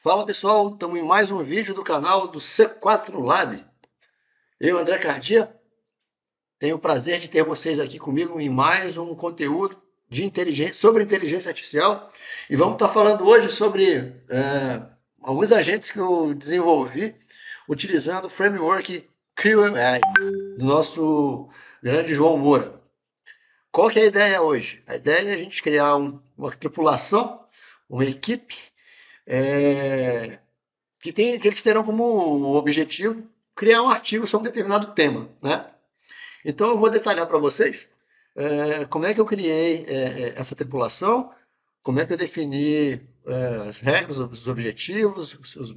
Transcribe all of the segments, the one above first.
Fala pessoal, estamos em mais um vídeo do canal do C4 Lab. Eu, André Cardia, tenho o prazer de ter vocês aqui comigo em mais um conteúdo de sobre inteligência artificial. E vamos estar falando hoje sobre alguns agentes que eu desenvolvi utilizando o framework CrewAI, do nosso grande João Moura. Qual que é a ideia hoje? A ideia é a gente criar uma tripulação, uma equipe, que eles terão como objetivo criar um artigo sobre um determinado tema, né? Então eu vou detalhar para vocês como é que eu criei essa tripulação, como é que eu defini as regras, os objetivos, os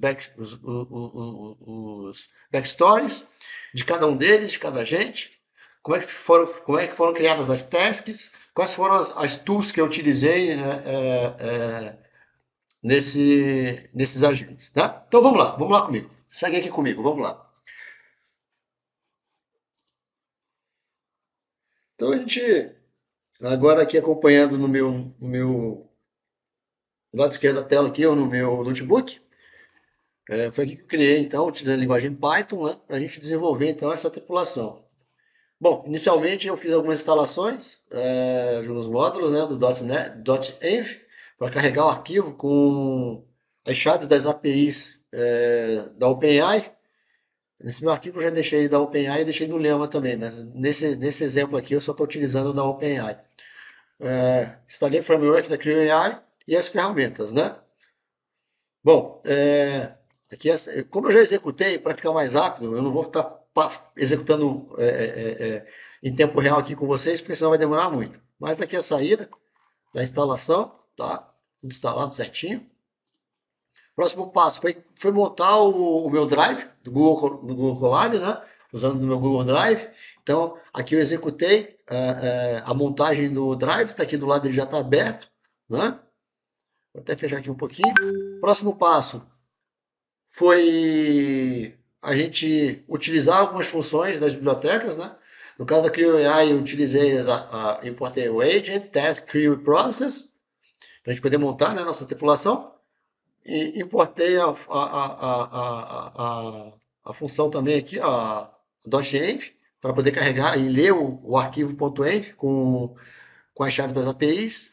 backstories de cada um deles, de cada agente, como é que foram criadas as tasks, quais foram as tools que eu utilizei, né, nesses agentes, tá? Então vamos lá comigo. Segue aqui comigo, vamos lá. Então a gente, agora aqui acompanhando no meu lado esquerdo da tela aqui, ou no meu notebook, foi aqui que eu criei, então, utilizando a linguagem Python, né, para a gente desenvolver, então, essa tripulação. Bom, inicialmente eu fiz algumas instalações nos módulos, né, do .env, para carregar o arquivo com as chaves das APIs da OpenAI. Nesse meu arquivo eu já deixei da OpenAI e deixei do Llama também, mas nesse exemplo aqui eu só estou utilizando da OpenAI. Instalei o framework da CrewAI e as ferramentas, né? Bom, aqui, como eu já executei, para ficar mais rápido, eu não vou estar executando em tempo real aqui com vocês, porque senão vai demorar muito. Mas daqui a saída da instalação, tá? Tudo instalado certinho. Próximo passo foi montar o meu Drive do Google Colab, né? Usando o meu Google Drive. Então, aqui eu executei a montagem do Drive, está aqui do lado, ele já está aberto, né? Vou até fechar aqui um pouquinho. Próximo passo foi a gente utilizar algumas funções das bibliotecas, né? No caso da CrewAI, eu importei o Agent, Task, Crew e Process, para a gente poder montar, né, nossa tripulação. E importei a função também aqui, a .env, para poder carregar e ler o arquivo .env com as chaves das APIs.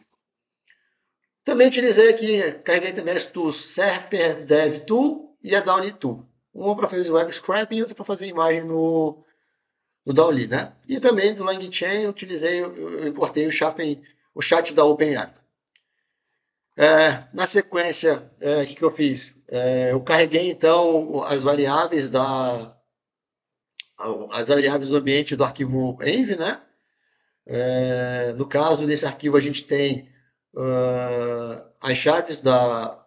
Também utilizei aqui, carreguei também as tools Serper Dev Tool e a Dall-E Tool. Uma para fazer web scraping e outra para fazer imagem no Dall-E, né? E também do LangChain eu importei o chat da OpenAI. Na sequência, o que eu fiz? Eu carreguei então as variáveis do ambiente do arquivo env, né? No caso desse arquivo a gente tem as chaves da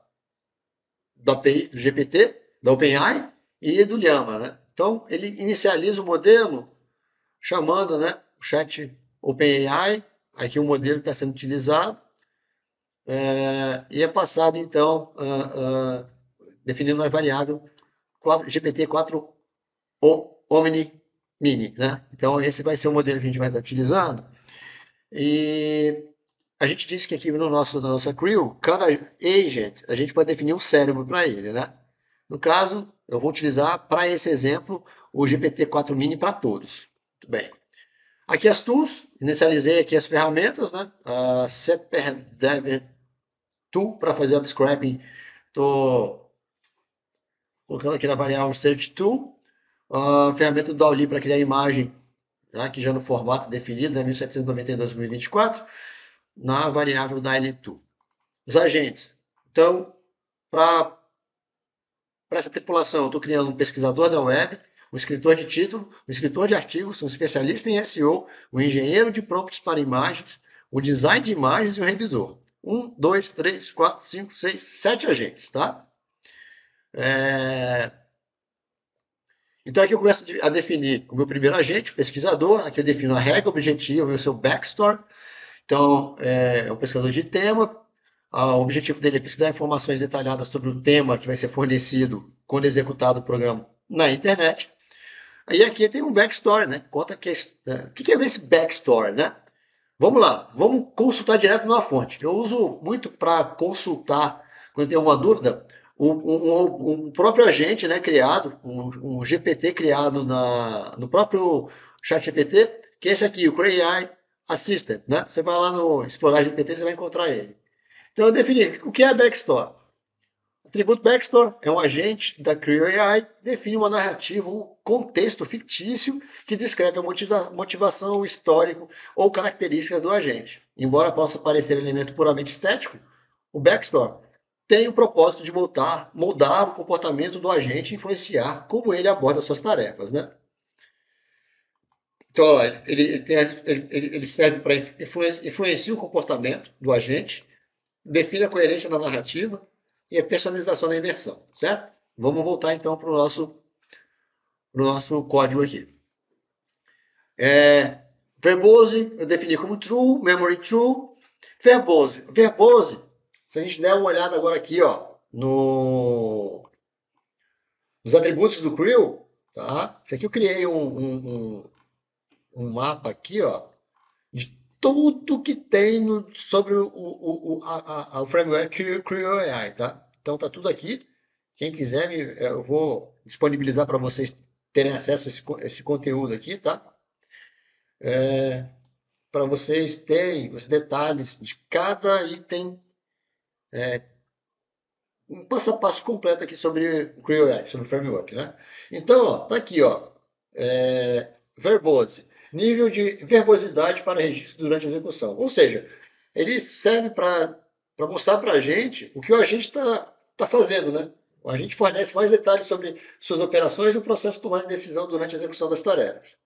API do GPT, da OpenAI e do Llama, né? Então ele inicializa o modelo chamando, né, o chat OpenAI, aqui o modelo que está sendo utilizado. E é passado, então, definindo a variável GPT-4 Omni Mini, né? Então, esse vai ser o modelo que a gente vai estar utilizando. E a gente disse que aqui na nossa crew, cada agent, a gente pode definir um cérebro para ele, né? No caso, eu vou utilizar, para esse exemplo, o GPT-4 Mini para todos. Muito bem. Aqui as tools, inicializei aqui as ferramentas, né? A CPDev Tool para fazer o scrapping, estou colocando aqui na variável Search Tool, a ferramenta do Dall-E para criar imagem, né, aqui já no formato definido, né, 1792-2024, na variável Dall-E Tool. Os agentes. Então, para essa tripulação, eu estou criando um pesquisador da web, um escritor de título, um escritor de artigos, um especialista em SEO, um engenheiro de prompts para imagens, o design de imagens e o revisor. 1, 2, 3, 4, 5, 6, 7 agentes, tá? Então aqui eu começo a definir o meu primeiro agente, o pesquisador. Aqui eu defino a regra, o objetivo e o seu backstory. Então, é um pesquisador de tema. O objetivo dele é pesquisar informações detalhadas sobre o tema que vai ser fornecido quando executado o programa na internet. Aí aqui tem um backstory, né? Conta o que é esse backstory, né? Vamos lá, vamos consultar direto na fonte. Eu uso muito para consultar, quando eu tenho uma dúvida, um próprio agente, né, criado, um GPT criado no próprio ChatGPT, que é esse aqui, o Creo AI Assistant, né? Você vai lá no Explorar GPT, você vai encontrar ele. Então eu defini o que é Backstore. O atributo Backstore é um agente da Creo AI, define uma narrativa, um contexto fictício que descreve a motivação, histórico ou características do agente. Embora possa parecer elemento puramente estético, o Backstore tem o propósito de moldar o comportamento do agente e influenciar como ele aborda suas tarefas, né? Então, ó, ele serve para influenciar o comportamento do agente, define a coerência da narrativa e a personalização da imersão, certo? Vamos voltar então para o nosso código aqui. Verbose, eu defini como true, memory true. Verbose, se a gente der uma olhada agora aqui, ó, nos atributos do Creo, tá? Isso aqui eu criei um mapa aqui, ó, de tudo que tem sobre o framework Creo AI, tá? Então tá tudo aqui. Quem quiser, eu vou disponibilizar para vocês terem acesso a esse conteúdo aqui, tá? Para vocês terem os detalhes de cada item, um passo a passo completo aqui sobre o Creo AI, sobre o framework, né? Então, ó, tá aqui, ó, verbose, nível de verbosidade para registro durante a execução. Ou seja, ele serve para mostrar para a gente o que o agente está fazendo, né? O agente fornece mais detalhes sobre suas operações e o processo de tomar de decisão durante a execução das tarefas.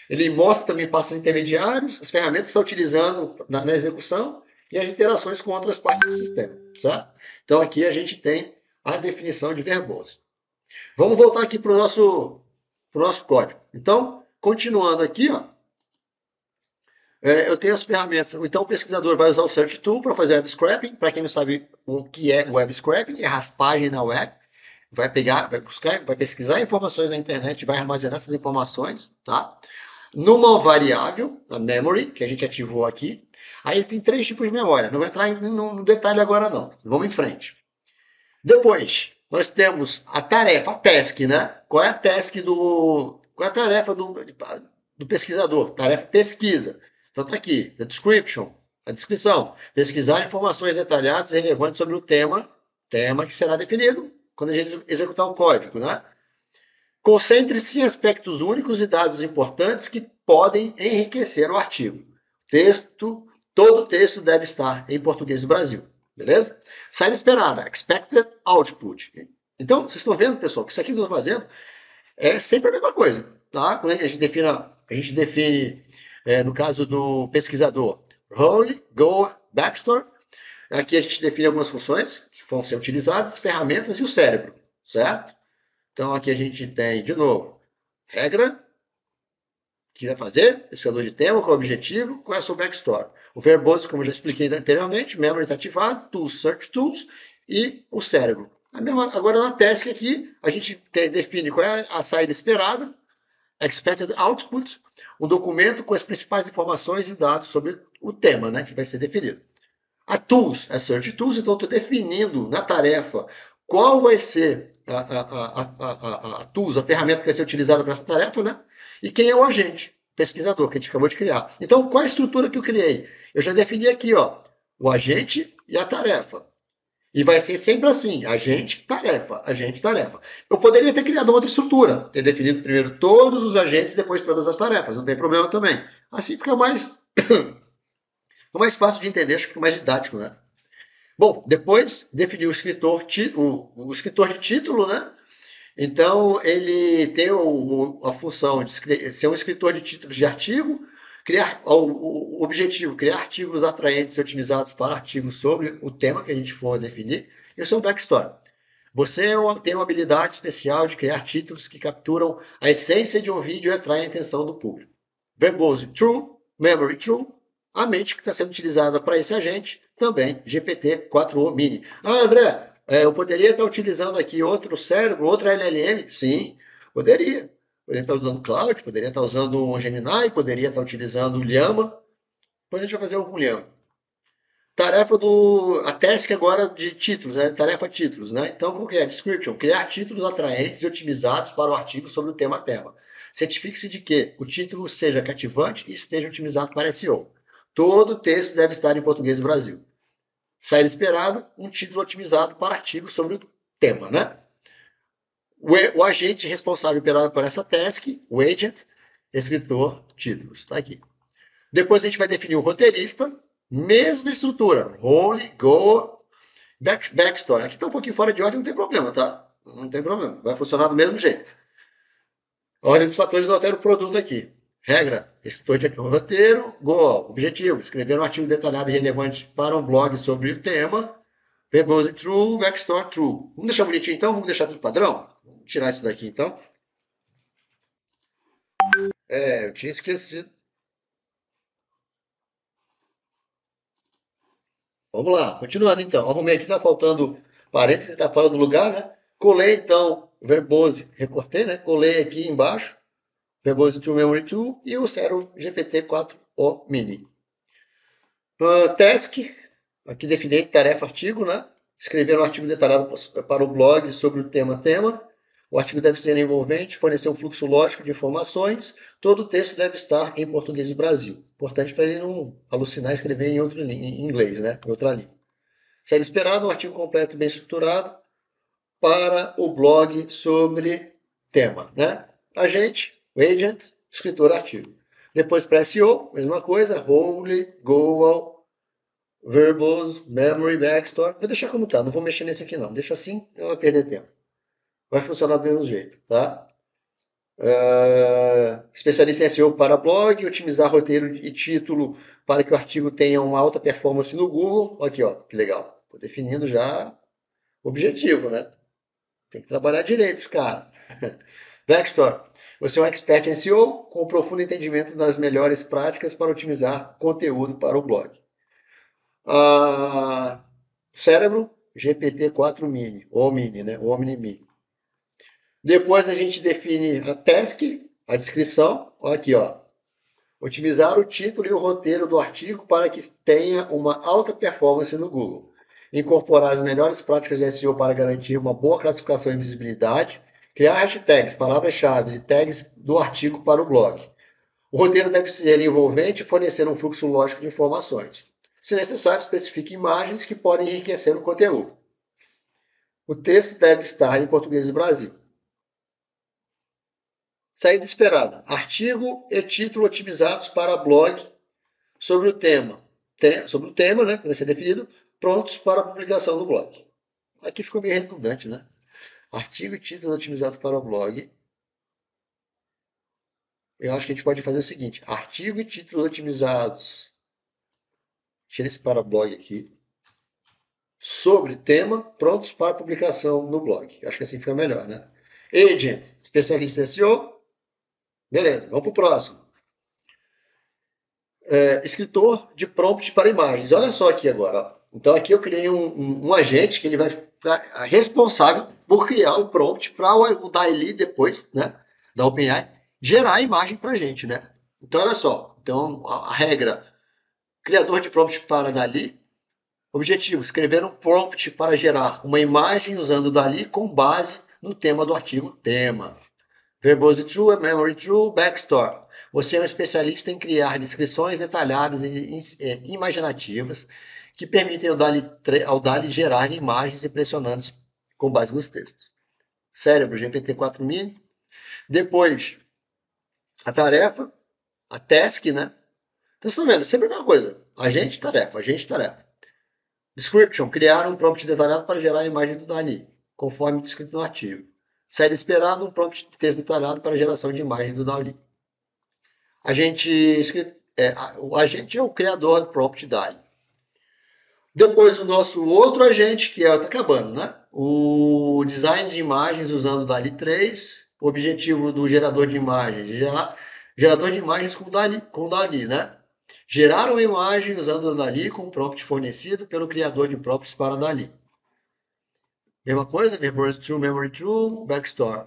Ele mostra também passos intermediários, as ferramentas que está utilizando na execução e as interações com outras partes do sistema, certo? Então aqui a gente tem a definição de verbose. Vamos voltar aqui para o nosso código. Então, continuando aqui, ó, eu tenho as ferramentas. Então, o pesquisador vai usar o Search Tool para fazer web scraping. Para quem não sabe o que é web scraping, é raspagem na web. Vai pegar, vai buscar, vai pesquisar informações na internet, vai armazenar essas informações, tá? Numa variável, a memory, que a gente ativou aqui. Aí tem 3 tipos de memória. Não vou entrar no detalhe agora, não. Vamos em frente. Depois, nós temos a tarefa, a task, né? Qual é a task qual é a tarefa do pesquisador? Tarefa pesquisa. Então tá aqui, a description, a descrição. Pesquisar informações detalhadas e relevantes sobre o tema que será definido quando a gente executar o código, né? Concentre-se em aspectos únicos e dados importantes que podem enriquecer o artigo. Todo texto deve estar em português do Brasil, beleza? Saída esperada, expected output. Então, vocês estão vendo, pessoal, que isso aqui que eu estou fazendo é sempre a mesma coisa, tá? Quando a gente define no caso do pesquisador, role, goal, backstore. Aqui a gente define algumas funções que vão ser utilizadas, ferramentas e o cérebro, certo? Então aqui a gente tem, de novo, regra, que vai fazer, pesquisador de tema, qual é o objetivo, qual é a sua backstore. O verbose, como eu já expliquei anteriormente, memory está ativado, tools, search tools e o cérebro. Agora na task aqui, a gente define qual é a saída esperada, expected output, um documento com as principais informações e dados sobre o tema, né, que vai ser definido. A tools, a search tools, então estou definindo na tarefa qual vai ser a tools, a ferramenta que vai ser utilizada para essa tarefa, né? E quem é o agente, pesquisador, que a gente acabou de criar. Então, qual a estrutura que eu criei? Eu já defini aqui, ó, o agente e a tarefa. E vai ser sempre assim, agente, tarefa, agente, tarefa. Eu poderia ter criado outra estrutura, ter definido primeiro todos os agentes e depois todas as tarefas, não tem problema também. Assim fica mais fácil de entender, acho que fica mais didático, né? Bom, depois defini o escritor de título, né? Então, ele tem a função de ser um escritor de títulos de artigo, o objetivo, criar artigos atraentes e otimizados para artigos sobre o tema que a gente for definir. Esse é o backstory. Você tem uma habilidade especial de criar títulos que capturam a essência de um vídeo e atraem a atenção do público. Verbose true, memory true, a mente que está sendo utilizada para esse agente, também GPT-4o Mini. Ah, André, eu poderia estar utilizando aqui outro cérebro, outra LLM? Sim, poderia. Poderia estar usando Cloud, poderia estar usando um Gemini, poderia estar utilizando o Llama. Depois a gente vai fazer um com o Llama. tarefa a task agora de títulos, né? Tarefa títulos, né? Então, qual que é? Description, criar títulos atraentes e otimizados para o artigo sobre o tema. Certifique-se de que o título seja cativante e esteja otimizado para SEO. Todo texto deve estar em português do Brasil. Saída esperada, um título otimizado para artigo sobre o tema, né? O agente responsável por essa task, o agent, escritor, títulos, tá aqui. Depois a gente vai definir o roteirista, mesma estrutura, role, goal, backstory. Aqui está um pouquinho fora de ordem, não tem problema, tá? Não tem problema, vai funcionar do mesmo jeito. A ordem dos fatores não altera o produto aqui. Regra, escritor de roteiro, goal, objetivo, escrever um artigo detalhado e relevante para um blog sobre o tema, verbose true, backstory true. Vamos deixar bonitinho então? Vamos deixar tudo padrão? Vamos tirar isso daqui então. Eu tinha esquecido. Vamos lá, continuando então. Arrumei aqui, está faltando parênteses, está fora do lugar, né? Colei então verbose, recortei, né? Colei aqui embaixo, verbose to memory 2 e o Zero GPT-4o Mini. Task, aqui defini tarefa artigo, né? Escrever um artigo detalhado para o blog sobre o tema. O artigo deve ser envolvente, fornecer um fluxo lógico de informações. Todo o texto deve estar em português do Brasil. Importante para ele não alucinar e escrever em inglês, né? Em outra língua. Seria esperado um artigo completo e bem estruturado para o blog sobre tema, né? Agente, o agent, escritor, artigo. Depois para SEO, mesma coisa, role, goal, verbose, memory, backstory. Vou deixar como está, não vou mexer nesse aqui não. Deixa assim, não vai perder tempo. Vai funcionar do mesmo jeito, tá? Especialista em SEO para blog, otimizar roteiro e título para que o artigo tenha uma alta performance no Google. Aqui, ó, que legal. Estou definindo já o objetivo, né? Tem que trabalhar direito esse cara. Backstory. Você é um expert em SEO com profundo entendimento das melhores práticas para otimizar conteúdo para o blog. Cérebro, GPT-4 Mini, ou Mini, né? O Omni Mini. Depois a gente define a task, a descrição. Aqui, ó. Otimizar o título e o roteiro do artigo para que tenha uma alta performance no Google. Incorporar as melhores práticas de SEO para garantir uma boa classificação e visibilidade. Criar hashtags, palavras-chave e tags do artigo para o blog. O roteiro deve ser envolvente e fornecer um fluxo lógico de informações. Se necessário, especifique imagens que podem enriquecer o conteúdo. O texto deve estar em português do Brasil. Saída esperada. Artigo e título otimizados para blog sobre o tema. Sobre o tema, né, que vai ser definido, prontos para publicação no blog. Aqui ficou meio redundante, né? Artigo e título otimizados para o blog. Eu acho que a gente pode fazer o seguinte. Artigo e título otimizados. Tira esse para blog aqui. Sobre tema, prontos para publicação no blog. Eu acho que assim fica melhor, né? Agent, especialista em SEO. Beleza, vamos para o próximo. Escritor de prompt para imagens. Olha só aqui agora. Então aqui eu criei um agente que ele vai ficar responsável por criar o prompt para o DALL-E depois, né, da OpenAI, gerar a imagem para a gente, né? Então olha só. Então a regra, criador de prompt para DALL-E. Objetivo, escrever um prompt para gerar uma imagem usando o DALL-E com base no tema do artigo tema. Verbose true, memory true, backstory. Você é um especialista em criar descrições detalhadas e imaginativas que permitem ao DALL-E gerar imagens impressionantes com base nos textos. Cérebro, GPT-4 Mini. Depois, a tarefa, a task, né? Então, vocês estão vendo, sempre a mesma coisa. Agente, tarefa, agente, tarefa. Description, criar um prompt detalhado para gerar a imagem do DALL-E, conforme descrito no artigo. Saída esperada, um prompt de texto detalhado para a geração de imagem do DALL-E. O agente é o criador do prompt DALL-E. Depois o nosso outro agente, que está acabando, né? O design de imagens usando o DALL-E 3. O objetivo do gerador de imagens, gerador de imagens com o DALL-E, né? Gerar uma imagem usando o DALL-E com o prompt fornecido pelo criador de prompts para DALL-E. Mesma coisa, verbose true, memory true, backstory.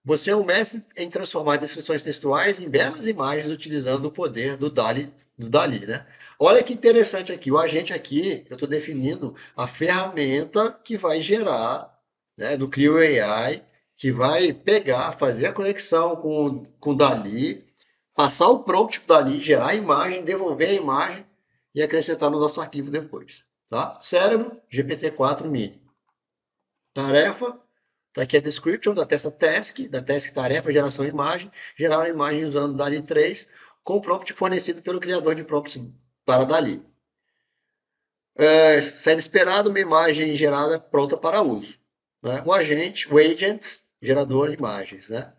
Você é um mestre em transformar descrições textuais em belas imagens utilizando o poder do DALL-E do Dali, né? Olha que interessante aqui, o agente aqui, eu estou definindo a ferramenta que vai gerar, né, do Creo AI, que vai pegar, fazer a conexão com o Dali, passar o prompt para o Dali, gerar a imagem, devolver a imagem e acrescentar no nosso arquivo depois. Tá? Cérebro, GPT-4 Mini. Tarefa, está aqui a description da task tarefa, geração de imagem, gerar a imagem usando DALI 3 com o prompt fornecido pelo criador de prompts para DALI. Sendo esperado uma imagem gerada pronta para uso. Né? O agente, o agent, gerador de imagens. Né?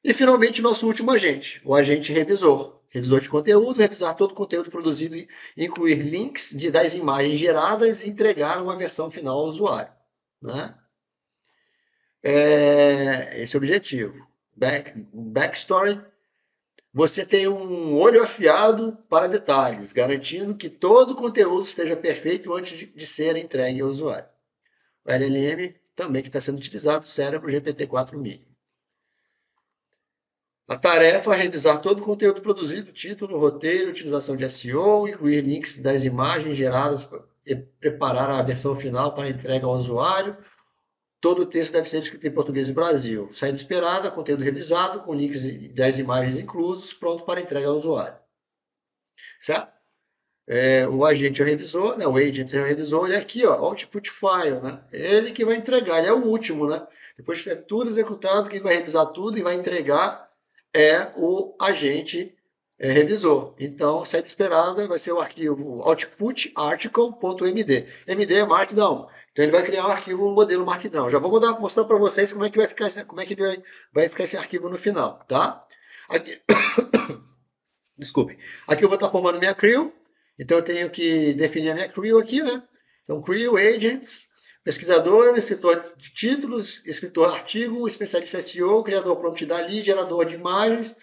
E finalmente nosso último agente, o agente revisor. Revisor de conteúdo, revisar todo o conteúdo produzido e incluir links das imagens geradas e entregar uma versão final ao usuário. Né? Esse é o objetivo. Backstory, você tem um olho afiado para detalhes, garantindo que todo o conteúdo esteja perfeito antes de ser entregue ao usuário. O LLM também que está sendo utilizado, Cérebro GPT-4 Mini. A tarefa é revisar todo o conteúdo produzido, título, roteiro, utilização de SEO, incluir links das imagens geradas e preparar a versão final para entrega ao usuário. Todo o texto deve ser escrito em português do Brasil. Saída esperada, conteúdo revisado, com links e 10 imagens inclusos, pronto para entrega ao usuário. Certo? O agente é o revisor, né? O agent é o revisor, ele é aqui, ó, output file, né? Ele que vai entregar, ele é o último, né? Depois que tiver tudo executado, quem vai revisar tudo e vai entregar é o agente revisor. Então, saída esperada vai ser o arquivo outputarticle.md. MD é Markdown. Então, ele vai criar um arquivo, um modelo Markdown. Já vou mostrar para vocês como é que vai ficar como é que ele vai ficar esse arquivo no final, tá? Aqui, desculpe. Aqui eu vou estar formando minha Creo. Então, eu tenho que definir a minha Creo aqui, né? Então, Creo Agents, pesquisador, escritor de títulos, escritor de artigo, especialista SEO, criador prompt dali, gerador de imagens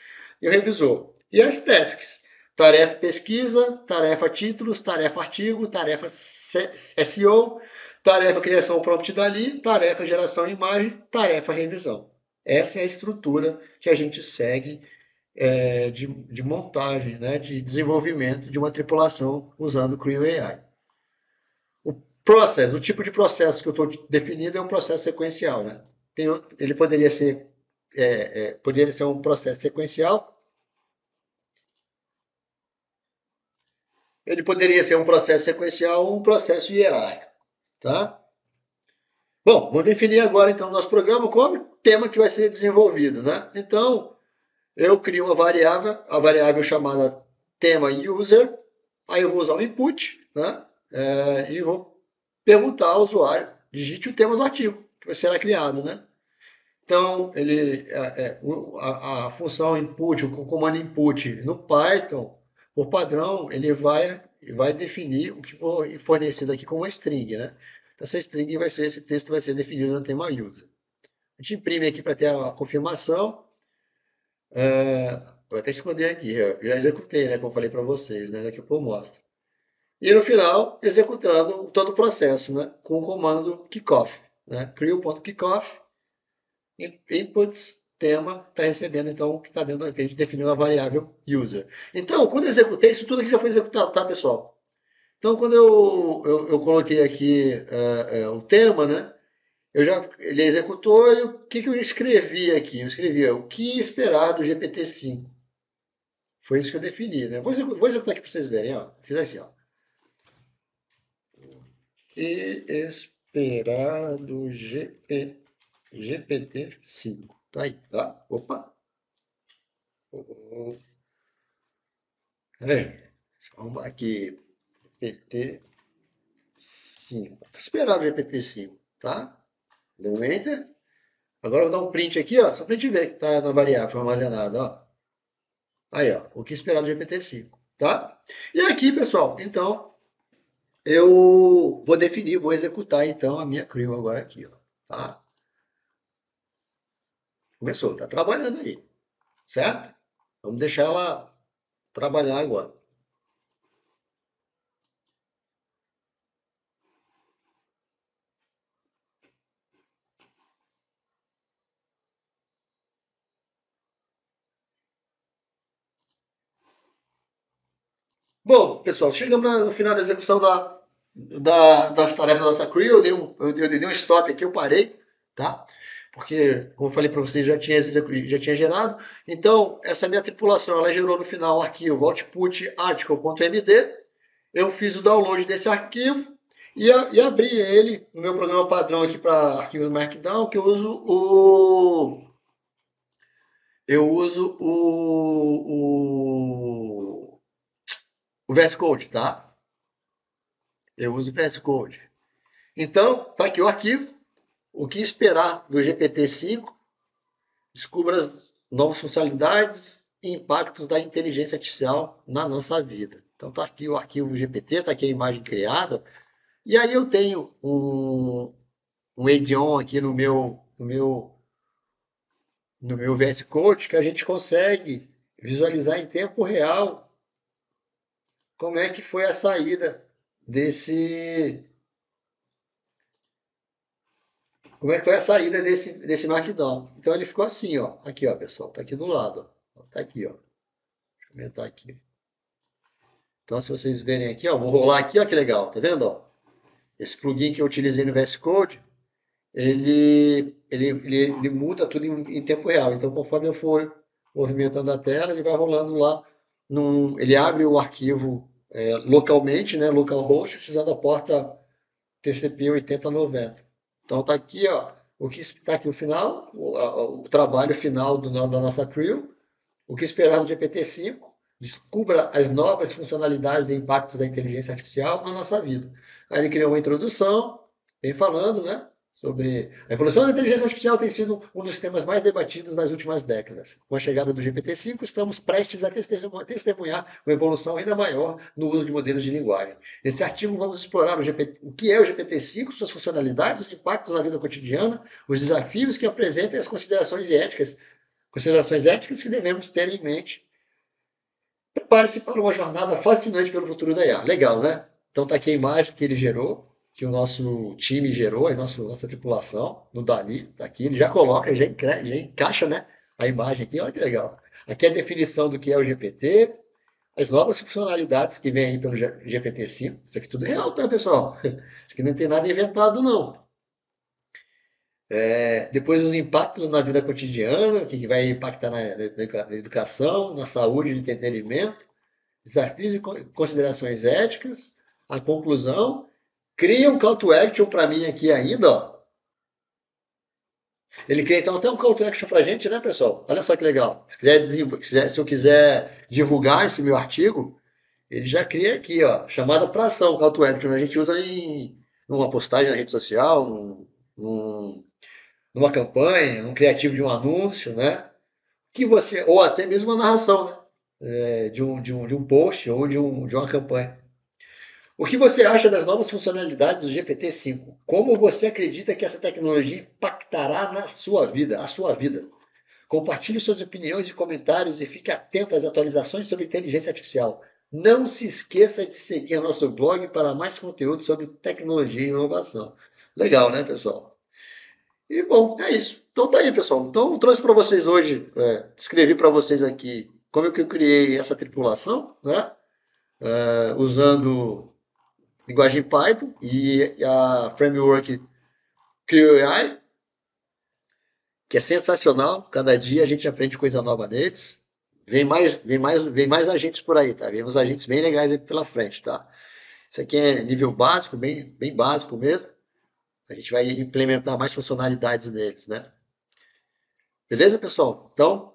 e o revisor. E as tasks? Tarefa pesquisa, tarefa títulos, tarefa artigo, tarefa SEO, tarefa criação prompt dali, tarefa geração de imagem, tarefa revisão. Essa é a estrutura que a gente segue de montagem, né, de desenvolvimento de uma tripulação usando o Creo AI. O tipo de processo que eu estou definindo é um processo sequencial. Né? Ele poderia ser um processo sequencial, ele poderia ser um processo sequencial ou um processo hierárquico. Tá? Bom, vamos definir agora então o nosso programa como tema que vai ser desenvolvido. Né? Então, eu crio uma variável, a variável chamada tema user, aí eu vou usar o input, né? E vou perguntar ao usuário, digite o tema do artigo que será criado, né? Então, a função input, o comando input no Python, por padrão, ele vai definir o que for fornecido aqui como uma string, né? Então, esse texto vai ser definido no tema user. A gente imprime aqui para ter a confirmação. Vou até esconder aqui, eu já executei, né? Como eu falei para vocês, né? Daqui a pouco eu mostro. E no final, executando todo o processo, né? Com o comando kickoff, né? Creo.kickoff, inputs, tema, está recebendo então o que está dentro que a gente definiu na variável user. Então, quando eu executei, isso tudo aqui já foi executado, tá, pessoal? Então, quando eu coloquei aqui o tema, né? Ele executou e o que eu escrevi aqui? Eu escrevi o que esperar do GPT-5. Foi isso que eu defini, né? Vou executar aqui para vocês verem, ó. Fiz assim, ó. Que esperar do GPT-5. Tá aí, tá? Opa. Peraí. Vamos aqui. GPT-5. O que esperar do GPT-5, tá? Deu um Enter. Agora eu vou dar um print aqui, ó. Só para a gente ver que está na variável armazenada, ó. Aí, ó. O que esperar do GPT-5, tá? E aqui, pessoal, então, eu vou definir, vou executar então a minha Creo agora aqui, ó, tá? Começou, tá trabalhando aí, certo? Vamos deixar ela trabalhar agora. Bom, pessoal, chegamos no final da execução das tarefas da nossa crew. Eu dei um stop aqui, eu parei, tá? Porque, como eu falei para vocês, já tinha gerado. Então, essa minha tripulação, ela gerou no final o arquivo output article.md. Eu fiz o download desse arquivo e abri ele no meu programa padrão aqui para arquivos Markdown, que eu uso o VS Code, tá? Eu uso o VS Code. Então, tá aqui o arquivo. O que esperar do GPT-5? Descubra as novas funcionalidades e impactos da inteligência artificial na nossa vida. Então, tá aqui o arquivo GPT, tá aqui a imagem criada. E aí eu tenho um add-on aqui no meu VS Code que a gente consegue visualizar em tempo real como é que foi a saída desse como é que foi a saída desse Markdown. Então ele ficou assim, ó. Aqui, ó, pessoal. Tá aqui do lado, ó. Tá aqui, ó. Deixa eu aumentar aqui. Então, se vocês verem aqui, ó, vou rolar aqui, ó, que legal. Tá vendo, ó? Esse plugin que eu utilizei no VS Code, ele muda tudo em tempo real. Então, conforme eu for movimentando a tela, ele vai rolando lá. Ele abre o arquivo localmente, né, localhost, usando a porta TCP 8090. Então tá aqui, ó, o que está aqui no final, o trabalho final da nossa crew, o que esperar do GPT-5, descubra as novas funcionalidades e impactos da inteligência artificial na nossa vida. Aí ele criou uma introdução, vem falando, né, sobre a evolução da inteligência artificial tem sido um dos temas mais debatidos nas últimas décadas. Com a chegada do GPT-5, estamos prestes a testemunhar uma evolução ainda maior no uso de modelos de linguagem. Nesse artigo, vamos explorar o que é o GPT-5, suas funcionalidades e impactos na vida cotidiana, os desafios que apresenta e as considerações éticas que devemos ter em mente. Prepare-se para uma jornada fascinante pelo futuro da IA. Legal, né? Então tá aqui a imagem que ele gerou, que o nosso time gerou, a nossa tripulação, no Dali, tá aqui, ele já coloca, já encaixa, né, a imagem aqui, olha que legal. Aqui é a definição do que é o GPT, as novas funcionalidades que vêm aí pelo GPT-5, isso aqui tudo é real, tá, pessoal? Isso aqui não tem nada inventado, não. Depois os impactos na vida cotidiana, o que vai impactar na educação, na saúde e no entretenimento, desafios e considerações éticas, a conclusão. Cria um call to action para mim aqui ainda, ó. Ele cria então até um call to action para a gente, né, pessoal? Olha só que legal. Se eu quiser divulgar esse meu artigo, ele já cria aqui, ó, chamada para ação, call to action. A gente usa numa postagem na rede social, numa campanha, num criativo de um anúncio, né? Ou até mesmo uma narração, né? De um post ou de uma campanha. O que você acha das novas funcionalidades do GPT-5? Como você acredita que essa tecnologia impactará a sua vida? Compartilhe suas opiniões e comentários e fique atento às atualizações sobre inteligência artificial. Não se esqueça de seguir nosso blog para mais conteúdo sobre tecnologia e inovação. Legal, né, pessoal? E, bom, é isso. Então tá aí, pessoal. Então eu trouxe para vocês hoje, escrevi para vocês aqui como é que eu criei essa tripulação, né? Usando linguagem Python e a framework CrewAI, que é sensacional. Cada dia a gente aprende coisa nova neles. Vem mais agentes por aí, tá? Vem uns agentes bem legais aí pela frente, tá? Isso aqui é nível básico, bem, bem básico mesmo. A gente vai implementar mais funcionalidades neles, né? Beleza, pessoal? Então,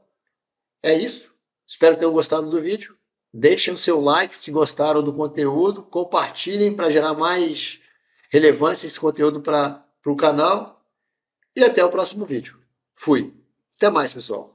é isso. Espero que tenham gostado do vídeo. Deixem o seu like se gostaram do conteúdo. Compartilhem para gerar mais relevância esse conteúdo para o canal. E até o próximo vídeo. Fui. Até mais, pessoal.